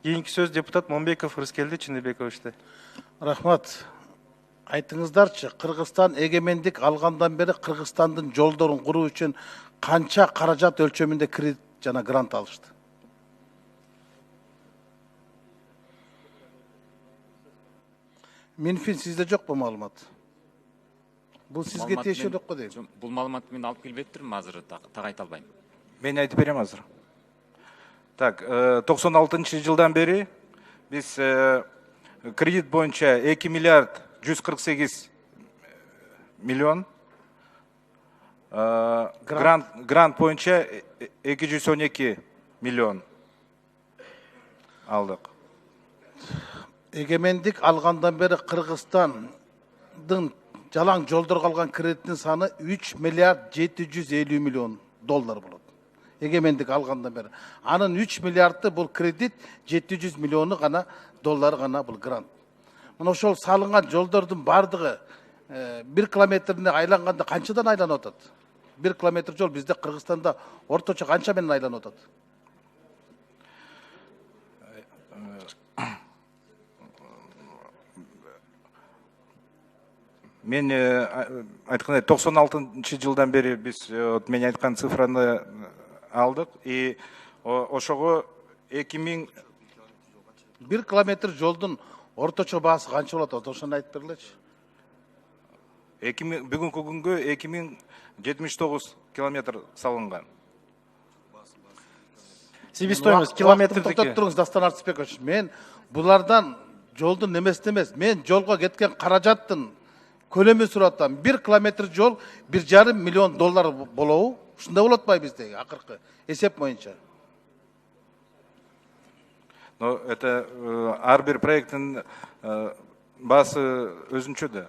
Кийинки сөз депутат Момбеков Рыскелди Чыныбековичте. Рахмат. Айтыңыздарчы, Кыргызстан эгемендик алгандан бери Кыргызстандын жолдорун куруу үчүн канча каражат өлчөмүндө кредит жана грант алышты? Минфин сизде жок бу маалымат? Бул сизге тиешелүү го дейм. Бул маалыматты мен алып келбептирмин, азыр так айта албайм. Мен айтып берем азыр. Так, 96-жылдан бери биз кредит боюнча 2 миллиард 148 миллион, грант боюнча 212 миллион алдык. Эгемендик алгандан бери Кыргызстандын жалаң жолдорго алган кредиттин саны 3 миллиард 750 миллион доллар болот. Эгемендик алгандан бери. Анын 3 миллиардты бул кредит, 700 миллиону гана доллары гана бул грант. Мына ошол салынган жолдордун бардыгы 1 километрине айланганда канчадан айланып атат? 1 километр жол бизде Кыргызстанда орточо канча менен айланып атат? Мен айткандай 96-жылдан бери биз мен айткан цифраны алдык и ошого 2000 1 километр жолдун орточо баасы канча болот? Ошону айтып бергилечи. бүгүнкү күнгө 2079 километр салынган. Себестоимость километрдики. Токтоп туруңуз, Дастан Артысбекович. Мен булардан жолдун немесин эмес, мен жолго кеткен каражаттын көлөмү сурап атам. 1 километр жол 1,5 миллион доллар болобу? Ушундай болот атпайбы биздеги акыркы эсеп боюнча? Но это ар бир проекттин баасы өзүнчө да.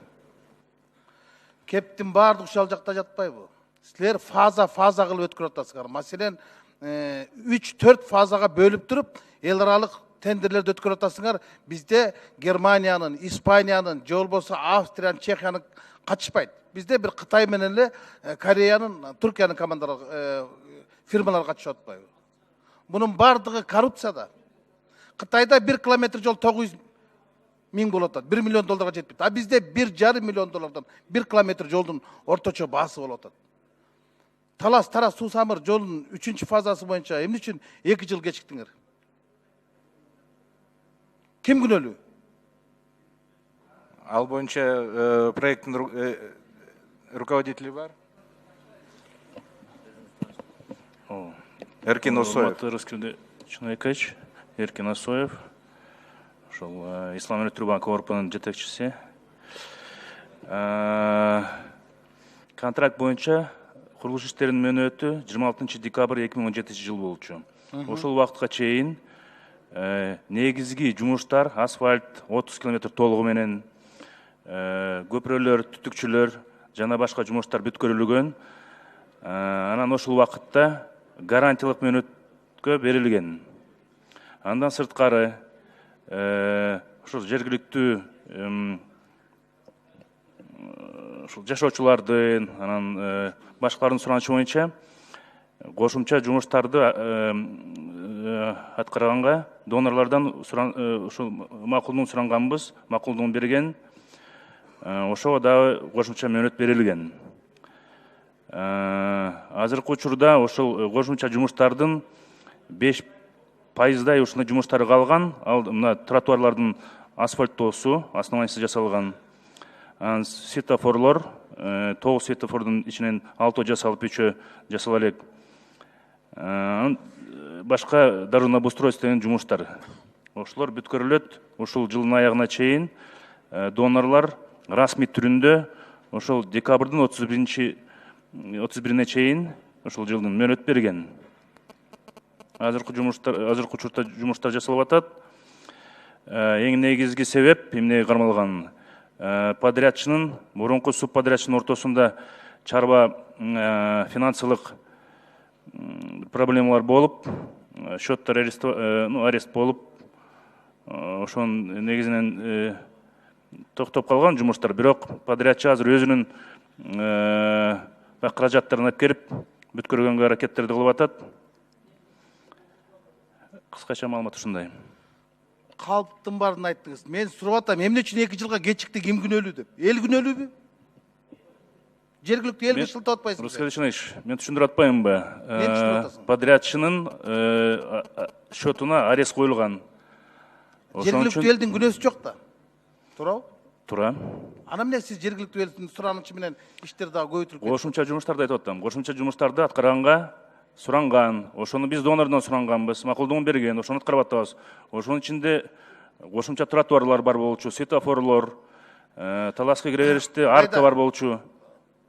Кептин баардыгы ушул жакта жатпайбы? Силер фаза кылып өткөрүп атасыңар. Маселен, 3-4 фазага бөлүп туруп, эл аралык тендерлерди өткөрүп атасыңар. Бизде Германиянын, Испаниянын, же болбосо Австриянын, Чехиянын катышпайт. Бизде бир Кытай менен эле Кореянын, Түркиянын командалары, фирмалар катышып атпайбы? Бунун бардыгы коррупцияда. Кытайда 1 километр жол 900 миң болот атат. 1 миллион долларга жетпейт. А бизде 1,5 миллион доллардан 1 километр жолдун орточо баасы болот атат. Талас-Тарас суу самыр жолдун 3-чү фазасы боюнча эмне үчүн 2 жыл кечиктиңер? Ким күнөлүү? Ал боюнча проекттин руководители бар. Эркин Осоев. Рыскелди Чыныбекович, Эркин Осоев. Ошол Ислам Электробанк Орпанын жетекчиси. Контракт боюнча курулуш иштеринин мөөнөтү 26 декабрь 2017 жыл болчу. Ошол убакытка чейин негизги жумуштар, асфальт 30 километр толугу менен, көпүрөлөр, түтүкчүлөр жана башка жумуштар бүткөрүлгөн. Анан ошол убакытта гарантиялык мөөнөткө берилген. Андан сырткары ошол жергиликтүү жашоочулардын, анан башкалардын суранычы боюнча кошумча жумуштарды аткарганга донорлордон ушул макулдугун суранганбыз, макулдугун берген. Ошого дагы кошумча мөөнөт берилген. Азыркы учурда ошол кошумча жумуштардын 5% ушундай жумуштары калган. Ал мына тротуарлардын асфальттоосу основаниясы жасалган. Светофорлор, 9 светофордун ичинен 6 жасалып, 3 жасала элек. Башка дорожный обустройство деген жумуштар. Ошолор бүткөрүлөт. Ушул жылдын аягына чейин донорлор расмий түрүндө ошол декабрдын 31-ине чейин ошол жылдын мөөнөт берген. Азыркы учурда жумуштар жасалып атат. Эң негизги себеп эмнеге кармалган? Подрядчынын, мурунку субподрядчынын ортосунда чарба финансылык проблемалар болуп, счеттор арест болуп, ошонун негизинен токтоп калган жумуштар. Бирок подрядчы азыр өзүнүн каражаттарын алып келип бүткөргөнгө аракеттерди кылып атат. Кыскача маалымат ушундай. калптын барын айттыңыз. Мен сурап атам, эмне үчүн 2 жылга кечикти, ким күнөөлүү деп? Эл күнөөлүүбү? Жергиликтүү элге шылтап атпайсыңбы? Руслан Александрович, мен түшүндүрүп атпаймынбы? Мен түшүндүрүп атасың. Подрядчынын счетуна арест коюлган. Жергиликтүү элдин күнөөсү жок да. Туурабы? Туура. Ана эмне сиз жергиликтүү элдин суранычы менен иштер дагы көбөйтүлүп кетти? Кошумча жумуштарды айтып атам. Кошумча жумуштарды аткарганга суранган. Ошону биз донордон суранганбыз, макулдугун берген, ошону аткарып атабыз. Ошонун ичинде кошумча тротуарлар бар болчу, светофорлор, талашка кире бериште арка бар болчу.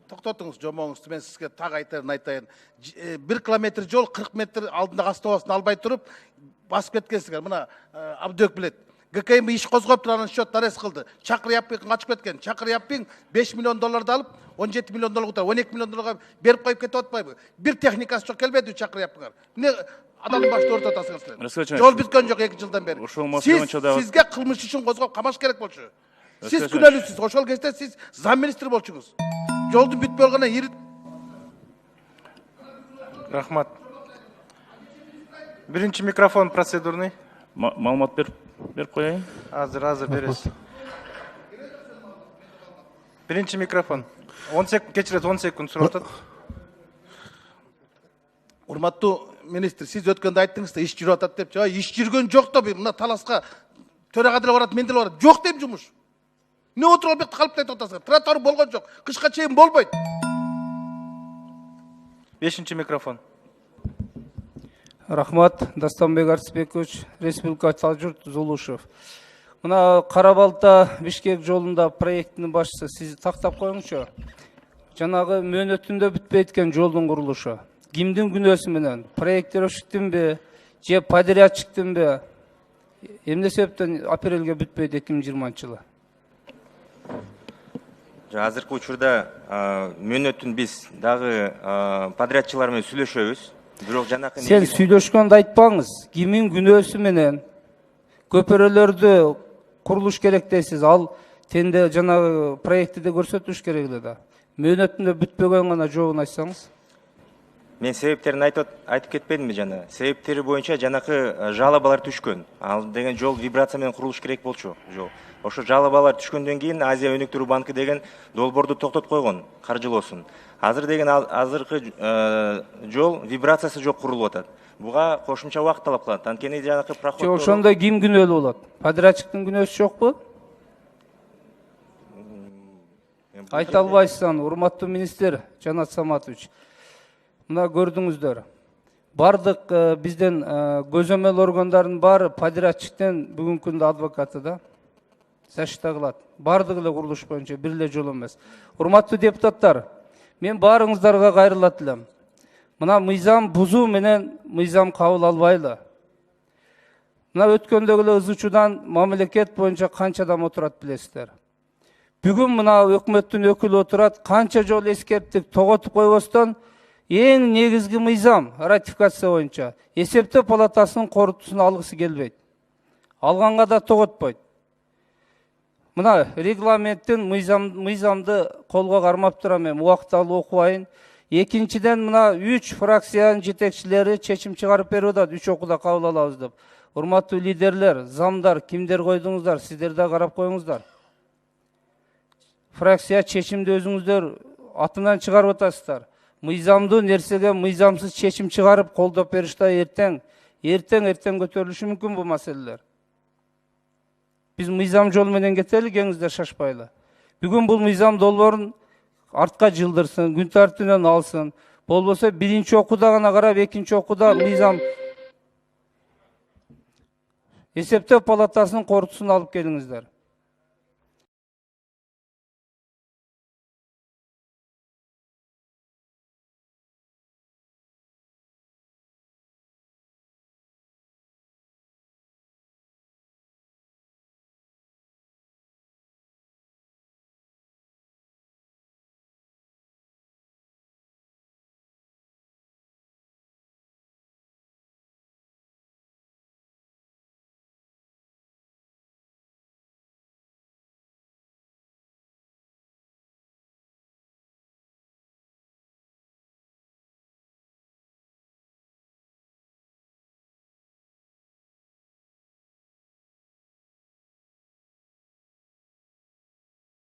Токтотуңуз, жомоңузду, мен сизге так айтайын. 1 километр жол 40 метр алдындагы автобустун албай туруп басып кеткенсиңер. Мына Абдөк билет. ГКМ иш козгоп туруп анын счетун арест кылды. Чакыр Яппин качып кеткен. Чакыр Яппин $5 миллион алып, 17 миллион долларга, 12 миллион долларга берип коюп кетип атпайбы? Бир техникасы жок келбеди Чакыр Яппиңер. Эмне адамдын башын өртөп атасыңар силер? Жол бүткөн жок 2 жылдан бери. Сизге кылмыш ишин козгоп камаш керек болчу. Сиз күнөөлүүсүз. Ошол кезде сиз зам министр болчуңуз. Жолдун бүтпөй калгана ири. Рахмат. Биринчи микрофон процедурный. Маалымат берип коеюн. Азыр бересиз. Биринчи микрофон. 10 секунд кечирет, 10 секунд сурап атат. Урматтуу министр, сиз өткөндө айттыңыз да иш жүрүп атат деп. Иш жүргөн жок да, мына таласка төрага деле барат, мен деле барат. Жок дейм жумуш. Не отуруп бекте калып айтып атасыңар? Тротуар болгон жок. Кышка чейин болбойт. 5-чи микрофон. Рахмат, Дастанбек Арсбекович, Республика Талжурт Зулушев. Мына Карабалта Бишкек жолунда проекттин башчысы, сиз тактап коюңчу. Жанагы мөөнөтүндө бүтпөй кеткен жолдун курулушу. Кимдин күнөөсү менен? Проектировщиктинби, же подрядчиктинби? Эмне себептен апрелге бүтпөйдү 2020-жылы? Азыркы учурда мөөнөтүн биз дагы подрядчылар менен сүйлөшөбүз. Бирок жанакы Сен сүйлөшкөндө айтпаңыз. Кимин күнөөсү менен көпөрөлөрдү курулуш керек дейсиз. Ал тенде жанагы проектиде көрсөтүш керек эле да. Мөөнөтүндө бүтпөгөн гана жообун айтсаңыз. Мен себептерин айтып кетпедимби жана? Себептери боюнча жанакы жалобалар түшкөн. Ал деген жол вибрация менен курулуш керек болчу жол. Ошо жалобалар түшкөндөн кийин Азия өнүктүрүү банкы деген долбоорду токтотуп койгон, каржылоосун. Азыр деген азыркы жол вибрациясы жок курулуп атат. Буга кошумча убакыт талап кылат. Анткени жанакы проход. Ошондо ким күнөөлүү болот? Подрядчиктин күнөөсү жокпу? Айта албайсыздан, урматтуу министр Жанат Саматович. Мына көрдүңүздөр. Бардык бизден көзөмөл органдардын баары подрядчиктен бүгүнкү күндө адвокаты да защита кылат. Бардык эле курулуш боюнча бир эле жол эмес. Урматтуу депутаттар, мен баарыңыздарга кайрылат элем. Мына мыйзам бузуу менен мыйзам кабыл албайлы. Мына өткөндөгү эле ызычуудан мамлекет боюнча канча адам отурат билесиздер. Бүгүн мына өкмөттүн өкүлү отурат, канча жол эскерттик, тоготуп койбостон эң негизги мыйзам ратификация боюнча эсептөө палатасынын корутуусун алгысы келбейт. Алганга да тоготпойт. Мына регламенттин мыйзамды колго кармап турам, мен убактылуу окубайын. Экинчиден мына 3 фракциянын жетекчилери чечим чыгарып берип атат, 3 окууда кабыл алабыз деп. Урматтуу лидерлер, замдар, кимдер койдуңуздар, сиздер да карап коюңуздар. Фракция чечимди өзүңүздөр атынан чыгарып атасыздар. Мыйзамдуу нерсеге мыйзамсыз чечим чыгарып колдоп бериште эртең көтөрүлүшү мүмкүн бул маселелер. Биз мыйзам жол менен кетели, кеңиздер шашпайлы. Бүгүн бул мыйзам долбоорун артка жылдырсын, күн тартибинен алсын. Болбосо биринчи окууда гана карап, экинчи окууда мыйзам эсептөө палатасынын корутуусун алып келиңиздер.